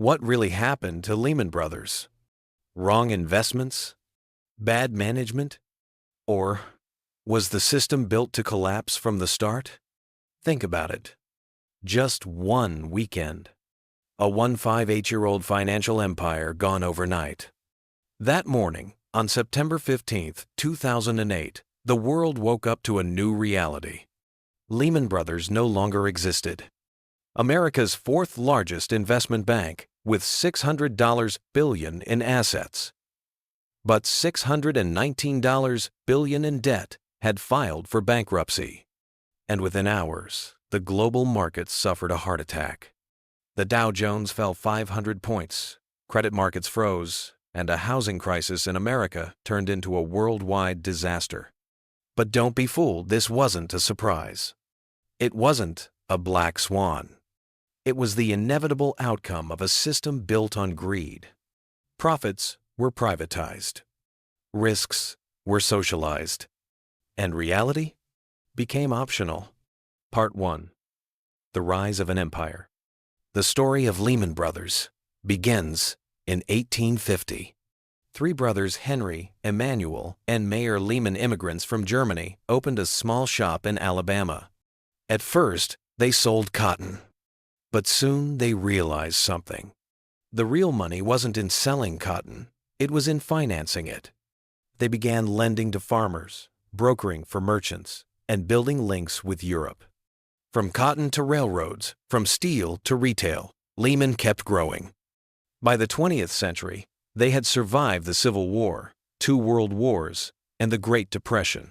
What really happened to Lehman Brothers? Wrong investments? Bad management? Or was the system built to collapse from the start? Think about it. Just one weekend. A 158-year-old financial empire gone overnight. That morning, on September 15th, 2008, the world woke up to a new reality. Lehman Brothers no longer existed. America's fourth largest investment bank, with $600 billion in assets. But $619 billion in debt had filed for bankruptcy. And within hours, the global markets suffered a heart attack. The Dow Jones fell 500 points, credit markets froze, and a housing crisis in America turned into a worldwide disaster. But don't be fooled, this wasn't a surprise. It wasn't a black swan. It was the inevitable outcome of a system built on greed. Profits were privatized. Risks were socialized. And reality became optional. Part 1. The Rise of an Empire. The story of Lehman Brothers begins in 1850. Three brothers, Henry, Emmanuel, and Mayer Lehman, immigrants from Germany, opened a small shop in Alabama. At first, they sold cotton. But soon they realized something. The real money wasn't in selling cotton, it was in financing it. They began lending to farmers, brokering for merchants, and building links with Europe. From cotton to railroads, from steel to retail, Lehman kept growing. By the 20th century, they had survived the Civil War, 2 world wars, and the Great Depression.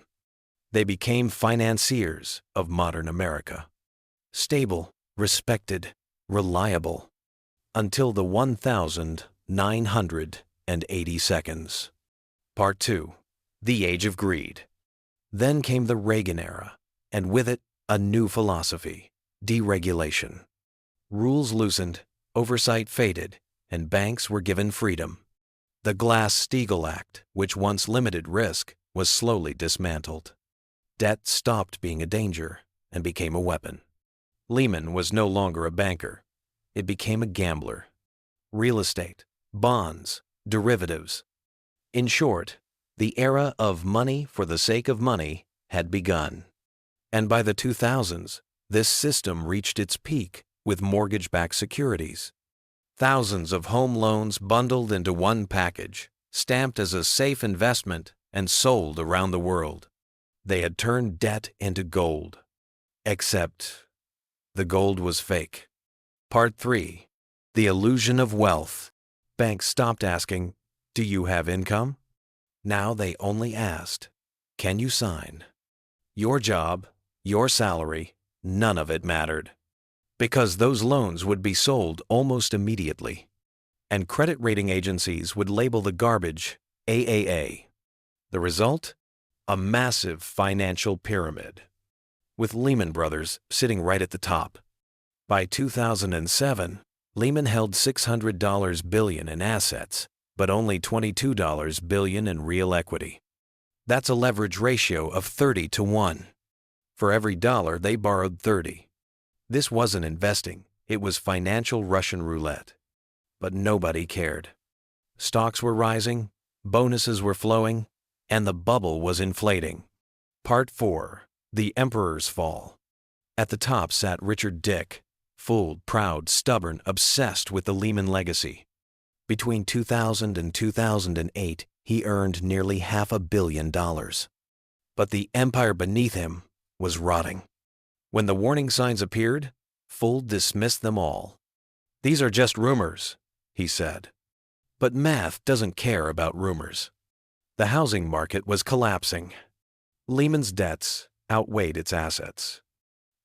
They became financiers of modern America. Stable, respected, reliable, until the 1,980 seconds. Part 2. The Age of Greed. Then came the Reagan era, and with it, a new philosophy: deregulation. Rules loosened, oversight faded, and banks were given freedom. The Glass-Steagall Act, which once limited risk, was slowly dismantled. Debt stopped being a danger and became a weapon. Lehman was no longer a banker. It became a gambler. Real estate, bonds, derivatives. In short, the era of money for the sake of money had begun. And by the 2000s, this system reached its peak with mortgage-backed securities. Thousands of home loans bundled into one package, stamped as a safe investment and sold around the world. They had turned debt into gold. Except the gold was fake. Part 3. The Illusion of Wealth. Banks stopped asking, "Do you have income?" Now they only asked, "Can you sign?" Your job, your salary, none of it mattered. Because those loans would be sold almost immediately. And credit rating agencies would label the garbage AAA. The result? A massive financial pyramid, with Lehman Brothers sitting right at the top. By 2007, Lehman held $600 billion in assets, but only $22 billion in real equity. That's a leverage ratio of 30 to 1. For every dollar, they borrowed 30. This wasn't investing, it was financial Russian roulette. But nobody cared. Stocks were rising, bonuses were flowing, and the bubble was inflating. Part 4. The Emperor's Fall. At the top sat Richard Dick, fooled, proud, stubborn, obsessed with the Lehman legacy. Between 2000 and 2008, he earned nearly $500 million. But the empire beneath him was rotting. When the warning signs appeared, Fould dismissed them all. "These are just rumors," he said. But math doesn't care about rumors. The housing market was collapsing. Lehman's debts outweighed its assets.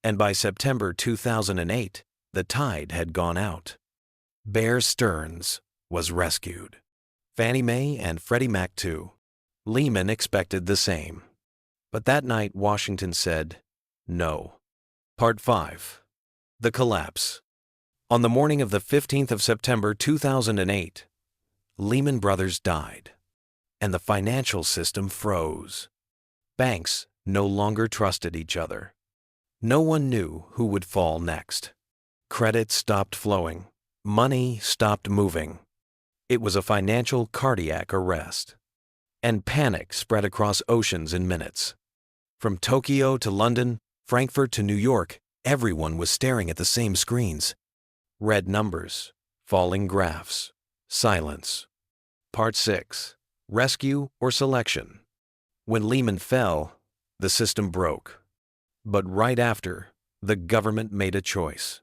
And by September 2008, the tide had gone out. Bear Stearns was rescued. Fannie Mae and Freddie Mac too. Lehman expected the same. But that night, Washington said no. Part 5. The Collapse. On the morning of the 15th of September 2008, Lehman Brothers died, and the financial system froze. Banks no longer trusted each other. No one knew who would fall next. Credit stopped flowing. Money stopped moving. It was a financial cardiac arrest. And panic spread across oceans in minutes. From Tokyo to London, Frankfurt to New York, everyone was staring at the same screens. Red numbers, falling graphs, silence. Part 6. Rescue or Selection. When Lehman fell, the system broke. But right after, the government made a choice.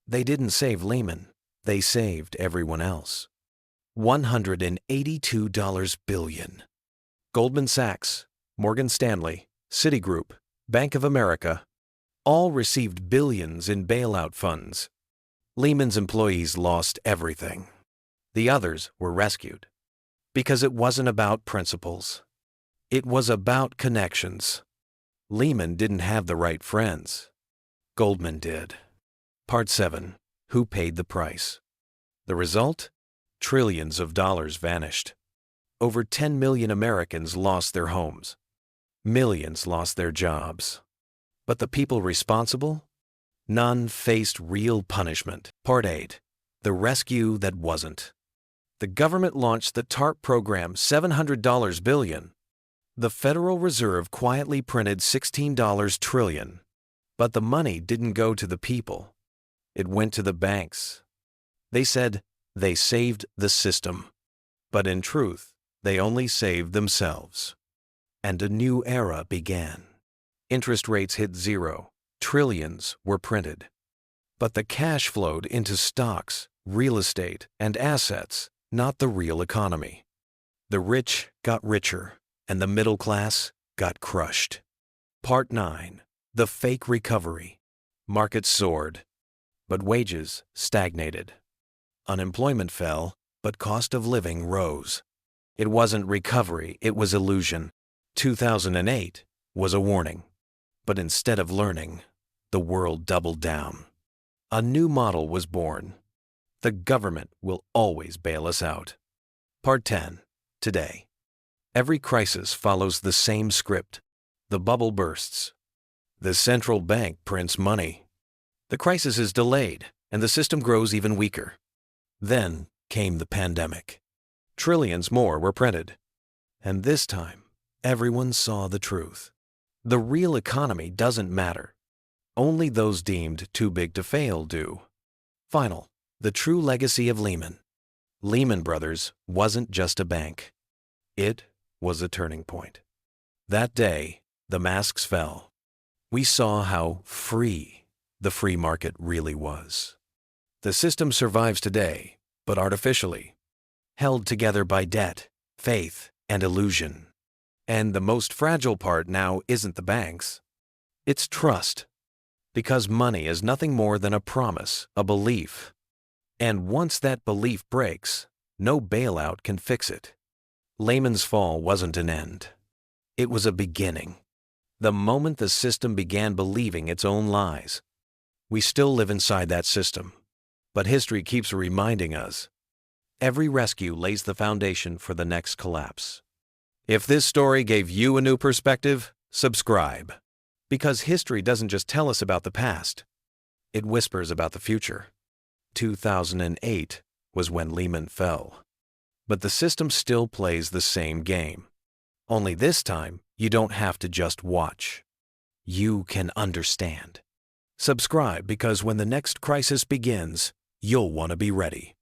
They didn't save Lehman, they saved everyone else. $182 billion. Goldman Sachs, Morgan Stanley, Citigroup, Bank of America, all received billions in bailout funds. Lehman's employees lost everything. The others were rescued. Because it wasn't about principles. It was about connections. Lehman didn't have the right friends. Goldman did. Part 7. Who paid the price? The result? Trillions of dollars vanished. Over 10 million Americans lost their homes. Millions lost their jobs. But the people responsible? None faced real punishment. Part 8. The rescue that wasn't. The government launched the TARP program, $700 billion. The Federal Reserve quietly printed $16 trillion. But the money didn't go to the people. It went to the banks. They said they saved the system. But in truth, they only saved themselves. And a new era began. Interest rates hit zero. Trillions were printed. But the cash flowed into stocks, real estate, and assets, not the real economy. The rich got richer, and the middle class got crushed. Part 9. The fake recovery. Markets soared, but wages stagnated. Unemployment fell, but cost of living rose. It wasn't recovery, it was illusion. 2008 was a warning. But instead of learning, the world doubled down. A new model was born. The government will always bail us out. Part 10. Today. Every crisis follows the same script. The bubble bursts. The central bank prints money. The crisis is delayed, and the system grows even weaker. Then came the pandemic. Trillions more were printed. And this time, everyone saw the truth. The real economy doesn't matter. Only those deemed too big to fail do. Final. The true legacy of Lehman. Lehman Brothers wasn't just a bank. It was a turning point. That day, the masks fell. We saw how free the free market really was. The system survives today, but artificially, held together by debt, faith, and illusion. And the most fragile part now isn't the banks. It's trust. Because money is nothing more than a promise, a belief. And once that belief breaks, no bailout can fix it. Lehman's fall wasn't an end. It was a beginning. The moment the system began believing its own lies. We still live inside that system. But history keeps reminding us. Every rescue lays the foundation for the next collapse. If this story gave you a new perspective, subscribe. Because history doesn't just tell us about the past. It whispers about the future. 2008 was when Lehman fell. But the system still plays the same game. Only this time, you don't have to just watch. You can understand. Subscribe because when the next crisis begins, you'll want to be ready.